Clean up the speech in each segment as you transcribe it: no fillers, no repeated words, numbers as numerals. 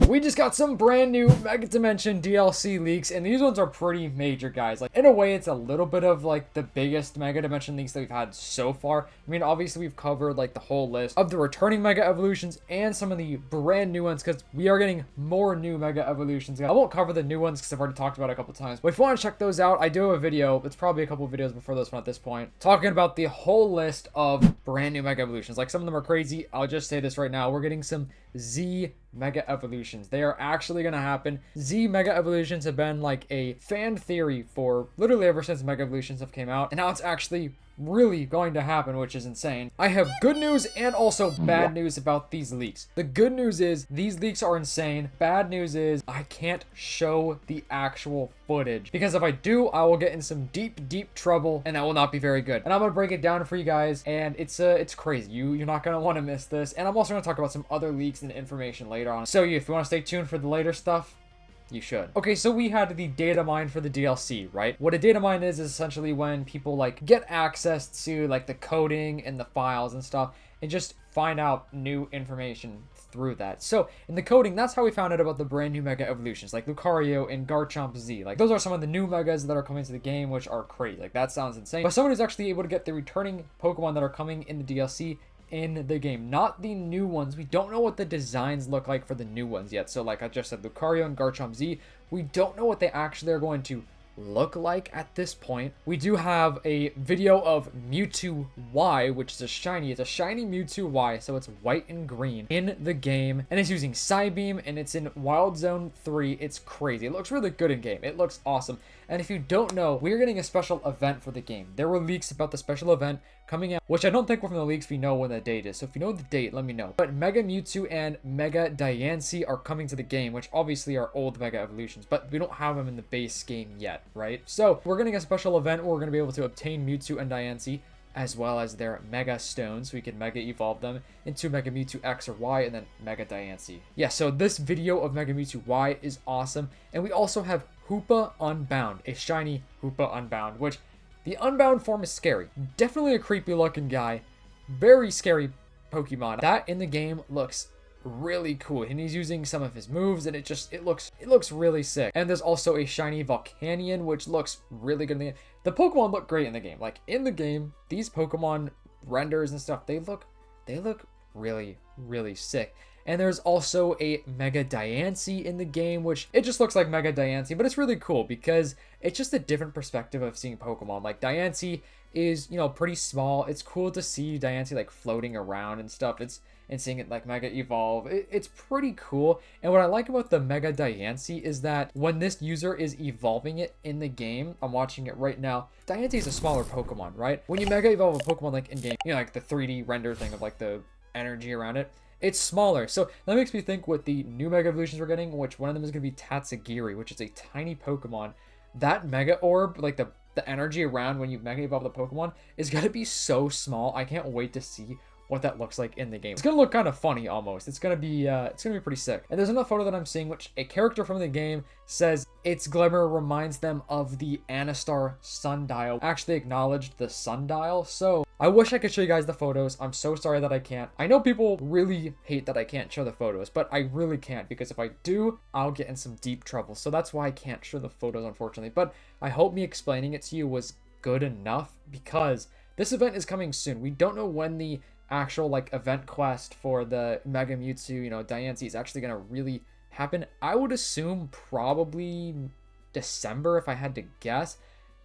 We just got some brand new Mega Dimension DLC leaks, and these ones are pretty major, guys. Like, in a way, it's a little bit of, like, the biggest Mega Dimension leaks that we've had so far. I mean, obviously, we've covered, like, the whole list of the returning Mega Evolutions and some of the brand new ones, because we are getting more new Mega Evolutions. I won't cover the new ones, because I've already talked about it a couple times. But if you want to check those out, I do have a video. It's probably a couple videos before this one at this point, talking about the whole list of brand new Mega Evolutions. Like, some of them are crazy. I'll just say this right now. We're getting some Z Mega Evolutions. They are actually going to happen. Z Mega Evolutions have been like a fan theory for literally ever since Mega Evolutions have came out, and now it's actually really going to happen, which is insane. I have good news and also bad news about these leaks. The good news is these leaks are insane. Bad news is I can't show the actual footage, because if I do, I will get in some deep trouble, and that will not be very good. And I'm gonna break it down for you guys, and it's crazy. You're not gonna want to miss this. And I'm also gonna talk about some other leaks and information later on. So if you want to stay tuned for the later stuff, you should. Okay, so we had the data mine for the DLC, right? What a data mine is essentially when people like get access to like the coding and the files and stuff and just find out new information through that. So in the coding, that's how we found out about the brand new Mega Evolutions like Lucario and Garchomp Z. Like, those are some of the new Megas that are coming to the game, which are crazy. Like, that sounds insane. But someone who's actually able to get the returning Pokemon that are coming in the DLC in the game, not the new ones. We don't know what the designs look like for the new ones yet. So like I just said, Lucario and Garchomp Z, we don't know what they actually are going to look like at this point. We do have a video of Mewtwo Y, which is a shiny. It's a shiny Mewtwo Y, so it's white and green in the game, and it's using Psybeam, and it's in Wild Zone 3. It's crazy. It looks really good in game. It looks awesome. And if you don't know, we're getting a special event for the game. There were leaks about the special event coming out, which I don't think were from the leaks. We know when the date is. So if you know the date, let me know. But Mega Mewtwo and Mega Diancie are coming to the game, which obviously are old Mega Evolutions, but we don't have them in the base game yet, right? So we're getting a special event where we're going to be able to obtain Mewtwo and Diancie, as well as their Mega Stones. We can Mega Evolve them into Mega Mewtwo X or Y, and then Mega Diancie. Yeah, so this video of Mega Mewtwo Y is awesome. And we also have Hoopa Unbound, a shiny Hoopa Unbound, which the Unbound form is scary. Definitely a creepy looking guy. Very scary Pokemon. That in the game looks really cool, and he's using some of his moves, and it looks really sick. And there's also a shiny Volcanion, which looks really good in the game. The Pokemon look great in the game. Like, in the game, these Pokemon renders and stuff, they look really sick. And there's also a Mega Diancie in the game, which it just looks like Mega Diancie, but it's really cool because it's just a different perspective of seeing Pokemon. Like, Diancie is, you know, pretty small. It's cool to see Diancie like floating around and stuff. And seeing it like Mega Evolve. It's pretty cool. And what I like about the Mega Diancie is that when this user is evolving it in the game, I'm watching it right now, Diancie is a smaller Pokemon, right? When you Mega Evolve a Pokemon like in game, you know, like the 3D render thing of like the energy around it, it's smaller. So that makes me think with the new Mega Evolutions we're getting, which one of them is going to be Tatsugiri, which is a tiny Pokemon. That Mega Orb, like the energy around when you Mega Evolve the Pokemon, is going to be so small. I can't wait to see what that looks like in the game. It's gonna look kind of funny almost. It's gonna be pretty sick. And there's another photo that I'm seeing, which a character from the game says its glimmer reminds them of the Anastar sundial. Actually acknowledged the sundial. So I wish I could show you guys the photos. I'm so sorry that I can't. I know people really hate that I can't show the photos, but I really can't, because if I do, I'll get in some deep trouble. So that's why I can't show the photos, unfortunately. But I hope me explaining it to you was good enough, because this event is coming soon. We don't know when the actual like event quest for the Mega Mewtwo, you know, Diancie is actually gonna really happen. I would assume probably December if I had to guess.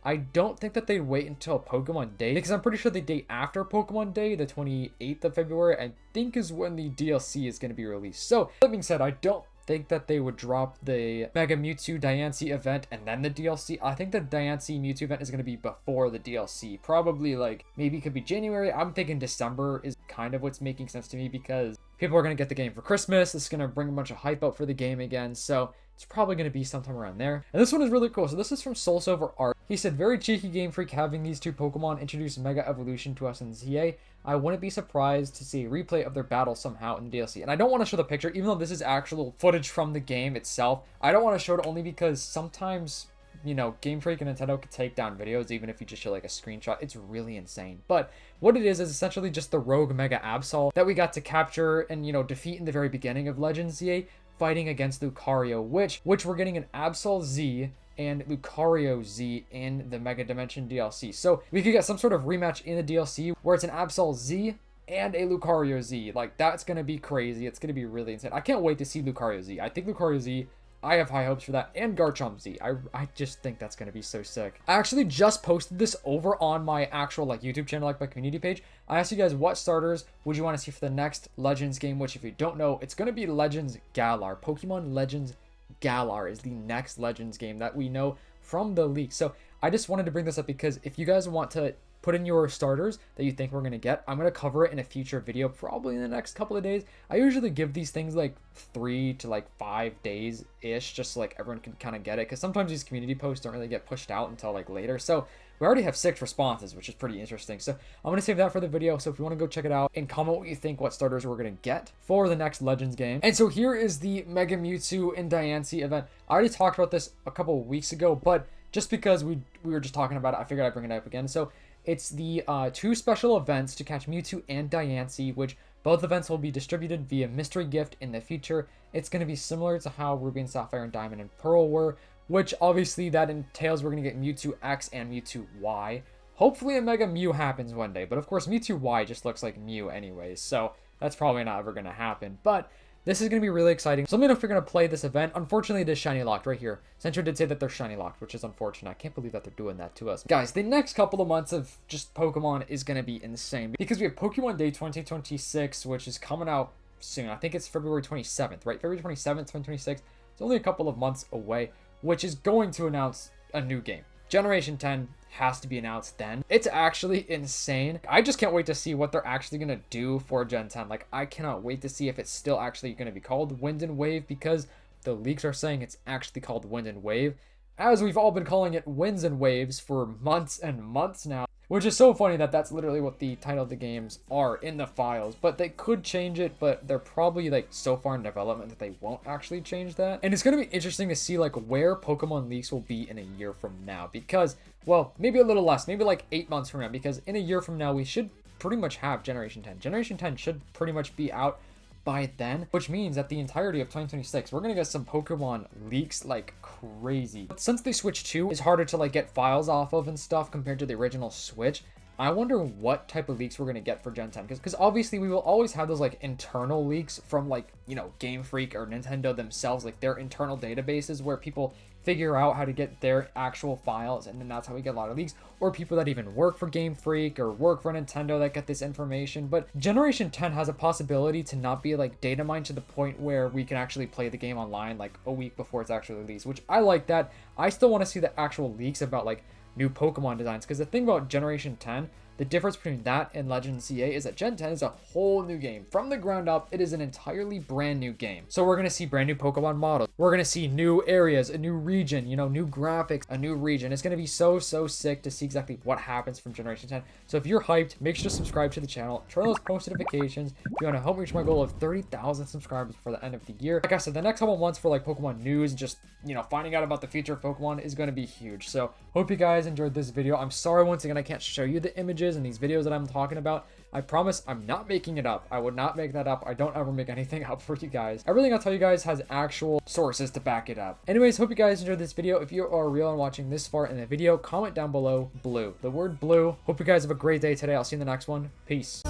I don't think that they'd wait until Pokemon Day, because I'm pretty sure the day after Pokemon Day, the 28th of February, I think is when the DLC is going to be released. So that being said, I don't think that they would drop the Mega Mewtwo Diancie event and then the DLC. I think the Diancie Mewtwo event is going to be before the DLC. Probably like, maybe it could be January. I'm thinking December is kind of what's making sense to me, because people are going to get the game for Christmas. It's going to bring a bunch of hype up for the game again. So it's probably going to be sometime around there. And this one is really cool. So this is from Soul Silver Art. He said, very cheeky Game Freak having these two Pokemon introduce Mega Evolution to us in ZA. I wouldn't be surprised to see a replay of their battle somehow in the DLC. And I don't want to show the picture, even though this is actual footage from the game itself. I don't want to show it only because sometimes, you know, Game Freak and Nintendo could take down videos even if you just show like a screenshot. It's really insane. But what it is essentially just the rogue Mega Absol that we got to capture and, you know, defeat in the very beginning of Legends ZA fighting against Lucario, which we're getting an Absol Z and Lucario Z in the Mega Dimension DLC. So we could get some sort of rematch in the DLC where it's an Absol Z and a Lucario Z. Like, that's gonna be crazy. It's gonna be really insane. I can't wait to see Lucario Z. I think Lucario Z, I have high hopes for that, and Garchomp Z. I just think that's gonna be so sick. I actually just posted this over on my actual like YouTube channel, like my community page. I asked you guys what starters would you want to see for the next Legends game, which if you don't know, it's gonna be Legends Galar. Pokemon Legends Galar is the next Legends game that we know from the leak. So I just wanted to bring this up because if you guys want to put in your starters that you think we're going to get, I'm going to cover it in a future video, probably in the next couple of days. I usually give these things like 3 to like 5 days ish, just so like everyone can kind of get it, because sometimes these community posts don't really get pushed out until like later. So we already have 6 responses, which is pretty interesting. So I'm going to save that for the video. So if you want to go check it out and comment what you think, what starters we're going to get for the next Legends game. And so here is the Mega Mewtwo and Diancie event. I already talked about this a couple of weeks ago, but just because we were just talking about it, I figured I'd bring it up again. So it's the 2 special events to catch Mewtwo and Diancie, which both events will be distributed via mystery gift in the future. It's going to be similar to how Ruby and Sapphire and Diamond and Pearl were, which obviously that entails we're going to get Mewtwo X and Mewtwo Y. Hopefully a Mega Mew happens one day, but of course Mewtwo Y just looks like Mew anyways, so that's probably not ever going to happen. But this is going to be really exciting. So let me know if you're going to play this event. Unfortunately, it is shiny locked right here. Central did say that they're shiny locked, which is unfortunate. I can't believe that they're doing that to us. Guys, the next couple of months of just Pokemon is going to be insane because we have Pokemon Day 2026, which is coming out soon. I think it's February 27th, right? February 27th, 2026. It's only a couple of months away, which is going to announce a new game. Generation 10 has to be announced then. It's actually insane. I just can't wait to see what they're actually going to do for Gen 10. Like, I cannot wait to see if it's still actually going to be called Wind and Wave, because the leaks are saying it's actually called Wind and Wave, as we've all been calling it Winds and Waves for months and months now. Which is so funny that that's literally what the title of the games are in the files. But they could change it, but they're probably like so far in development that they won't actually change that. And it's going to be interesting to see like where Pokemon leaks will be in a year from now. Because, well, maybe a little less, maybe like 8 months from now. Because in a year from now, we should pretty much have Generation 10. Generation 10 should pretty much be out by then, which means that the entirety of 2026 we're gonna get some Pokemon leaks like crazy. But since they Switch 2 is harder to like get files off of and stuff compared to the original Switch, I wonder what type of leaks we're gonna get for Gen 10, because obviously we will always have those like internal leaks from like, you know, Game Freak or Nintendo themselves, like their internal databases where people figure out how to get their actual files, and then that's how we get a lot of leaks, or people that even work for Game Freak or work for Nintendo that get this information. But Generation 10 has a possibility to not be like data mined to the point where we can actually play the game online like a week before it's actually released, which I like that. I still want to see the actual leaks about like new Pokemon designs, because the thing about Generation 10, the difference between that and Legends CA is that Gen 10 is a whole new game. From the ground up, it is an entirely brand new game. So we're going to see brand new Pokemon models. We're going to see new areas, a new region, you know, new graphics, a new region. It's going to be so sick to see exactly what happens from Generation 10. So if you're hyped, make sure to subscribe to the channel, turn on those post notifications if you want to help me reach my goal of 30,000 subscribers before the end of the year. Like I said, the next couple months for like Pokemon news and just, you know, finding out about the future of Pokemon is going to be huge. So hope you guys enjoyed this video. I'm sorry once again I can't show you the images and these videos that I'm talking about. I promise I'm not making it up. I would not make that up. I don't ever make anything up for you guys. Everything I'll tell you guys has actual sources to back it up. Anyways, hope you guys enjoyed this video. If you are real and watching this far in the video, comment down below blue. The word blue. Hope you guys have a great day today. I'll see you in the next one. Peace.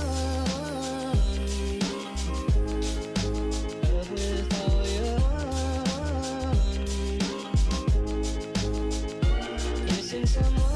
Someone